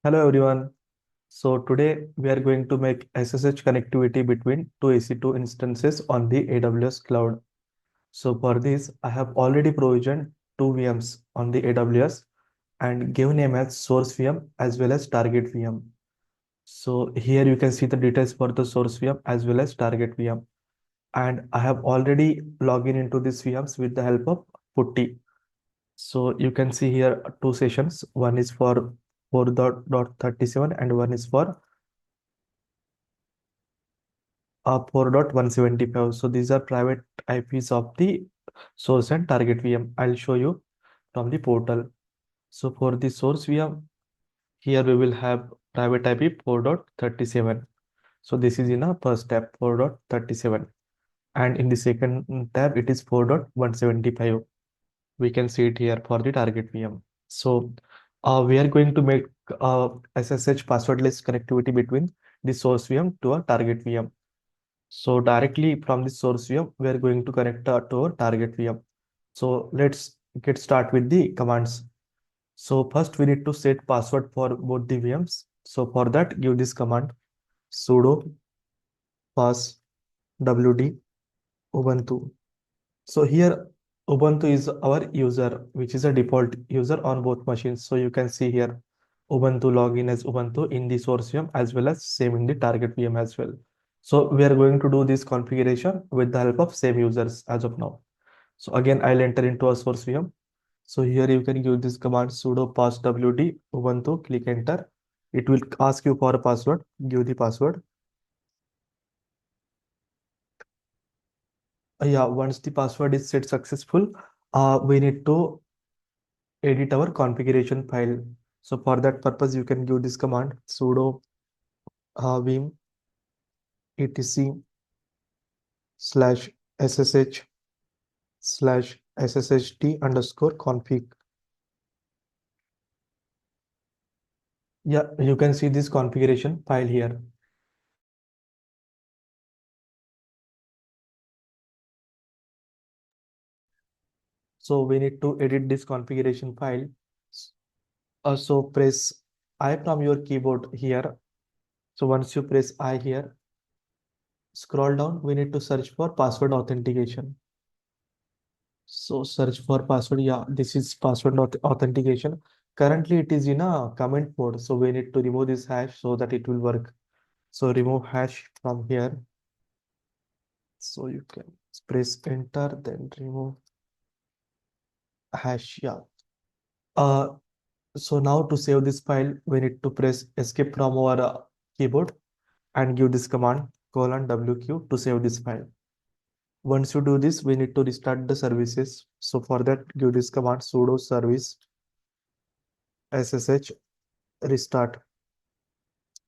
Hello everyone. So today we are going to make SSH connectivity between two EC2 instances on the AWS cloud. So for this, I have already provisioned two VMs on the AWS and given name as source VM as well as target VM. So here you can see the details for the source VM as well as target VM. And I have already logged in into these VMs with the help of putty. So you can see here two sessions. One is for 4.37 and one is for 4.175. So these are private IPs of the source and target VM. I'll show you from the portal. So for the source VM, here we will have private IP 4.37. So this is in a first tab 4.37. And in the second tab, it is 4.175. We can see it here for the target VM. So we are going to make SSH passwordless connectivity between the source VM to a target VM. So directly from the source VM, we are going to connect to our target VM. So let's get start with the commands. So first we need to set password for both the VMs. So for that, give this command sudo pass wd ubuntu. So here Ubuntu is our user, which is a default user on both machines. So you can see here Ubuntu login as Ubuntu in the source VM as well as same in the target VM as well. So we are going to do this configuration with the help of same users as of now. So again, I'll enter into a source VM. So here you can use this command sudo pass wd ubuntu, click enter. It will ask you for a password, give the password. Yeah, once the password is set successful, we need to edit our configuration file. So for that purpose, you can give this command sudo vim etc slash ssh slash sssd underscore config. Yeah, you can see this configuration file here. So we need to edit this configuration file. So press I from your keyboard here. So once you press I here, scroll down, we need to search for password authentication. So search for password. Yeah, this is password authentication. Currently it is in a comment mode. So we need to remove this hash so that it will work. So remove hash from here. So you can press enter, then remove hash. Yeah. Uh, so now to save this file, we need to press escape from our keyboard and give this command :wq to save this file. Once you do this, we need to restart the services. So for that, give this command sudo service ssh restart.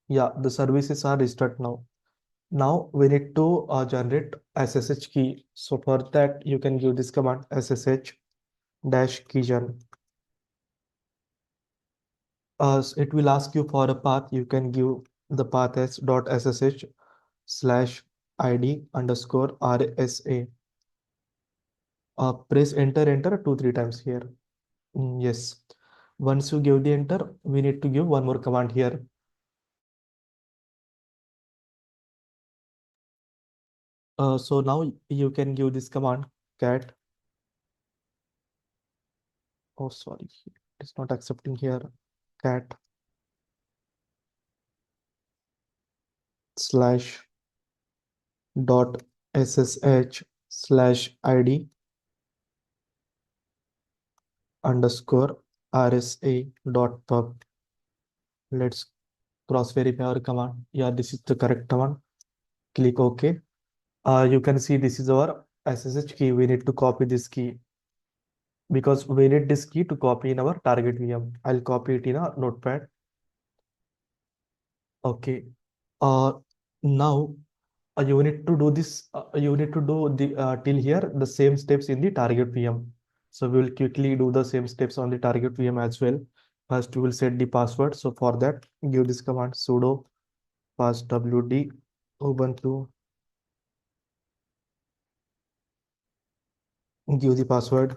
Yeah, the services are restart now. Now we need to generate SSH key. So for that, you can give this command SSH Keygen. It will ask you for a path. You can give the path as .ssh slash id underscore rsa. Press enter 2-3 times here. Yes. Once you give the enter, we need to give one more command here. So now you can give this command cat. Oh, sorry, it's not accepting here. Cat slash dot ssh slash id underscore rsa dot pub. Let's cross verify our command. Yeah, this is the correct command. Click OK. You can see this is our SSH key. We need to copy this key because we need this key to copy in our target VM. I'll copy it in a notepad. Okay. Uh, now you need to do this. You need to do the till here the same steps in the target VM. So we will quickly do the same steps on the target VM as well. First, we will set the password. So for that, give this command sudo pass wd ubuntu. Give the password.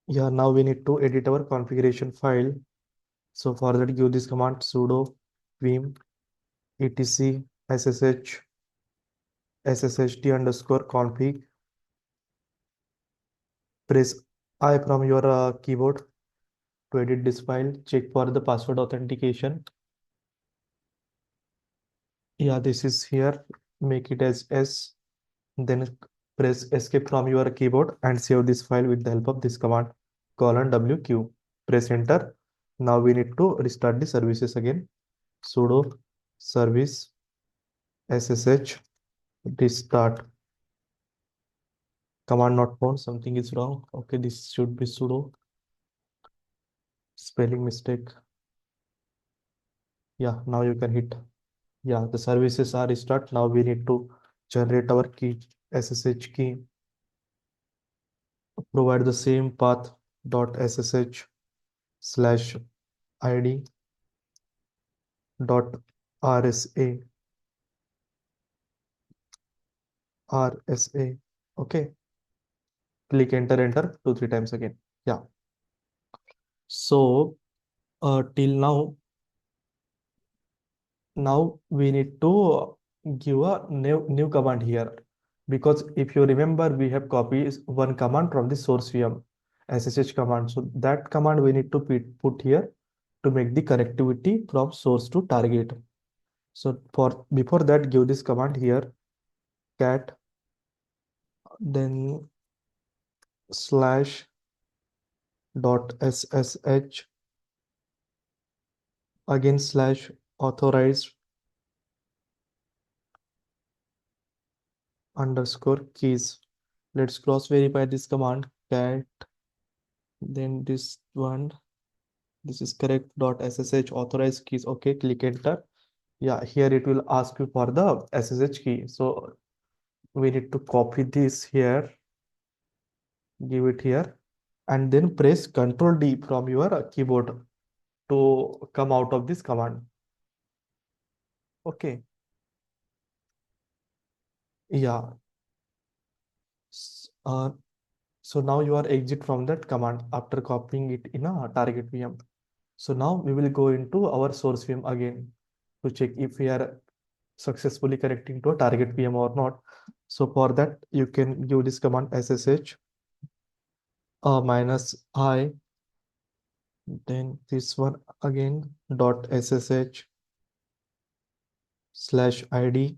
Yeah, now we need to edit our configuration file. So for that, give this command sudo vim etc sssht underscore config. Press I from your keyboard to edit this file. Check for the password authentication. Yeah, this is here. Make it as S. Then press escape from your keyboard and save this file with the help of this command :wq. Press enter. Now we need to restart the services again. Sudo service ssh restart. Command not found. Something is wrong. Okay, this should be sudo. Spelling mistake. Yeah, now you can hit. Yeah, the services are restart. Now we need to generate our key SSH key. Provide the same path .ssh slash id dot rsa rsa. Okay, click enter 2-3 times again. Yeah. So till now we need to give a new command here, because if you remember, we have copied one command from the source VM SSH command. So that command we need to put here to make the connectivity from source to target. So for before that, give this command here cat then slash dot ssh again slash authorized underscore keys. Let's cross verify this command cat then this one. This is correct .ssh authorized keys. Okay, click enter. Yeah, here it will ask you for the SSH key. So we need to copy this here, give it here, and then press Ctrl D from your keyboard to come out of this command. Okay. Yeah. So now you are exit from that command after copying it in a target VM. So now we will go into our source VM again to check if we are successfully connecting to a target VM or not. So for that, you can give this command ssh -i, then this one again .ssh slash id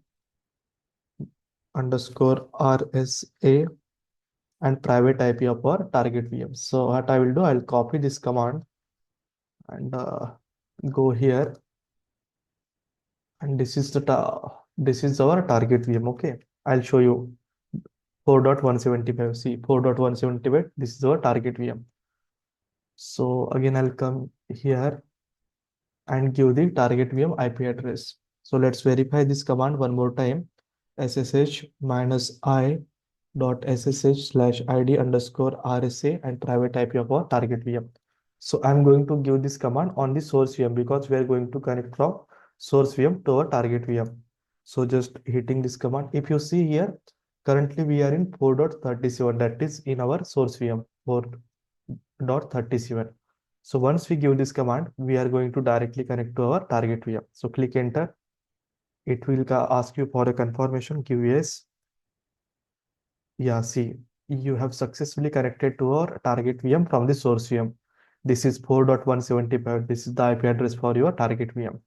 underscore rsa and private IP of our target VM. So what I will do, I'll copy this command and go here, and this is this is our target VM. Okay, I'll show you 4.175. See 4.175. This is our target VM. So again, I'll come here and give the target VM IP address. So let's verify this command one more time. SSH -i .ssh slash id underscore rsa and private IP of our target VM. So I'm going to give this command on the source VM because we are going to connect from source VM to our target VM. So just hitting this command. If you see here, currently we are in 4.37, that is in our source VM 4.37. So once we give this command, we are going to directly connect to our target VM. So click enter. It will ask you for a confirmation. Give yes. Yeah, see, you have successfully connected to our target VM from the source VM. This is 4.175. This is the IP address for your target VM.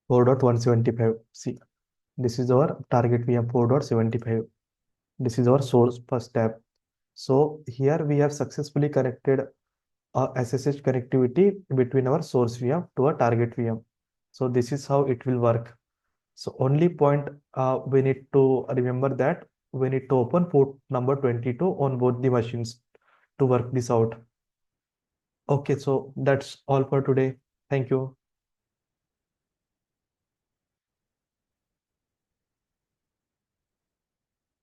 4.175. See, this is our target VM 4.75. This is our source first tab. So here we have successfully connected SSH connectivity between our source VM to our target VM. So this is how it will work. So only point we need to remember that we need to open port number 22 on both the machines to work this out. Okay, so that's all for today. Thank you.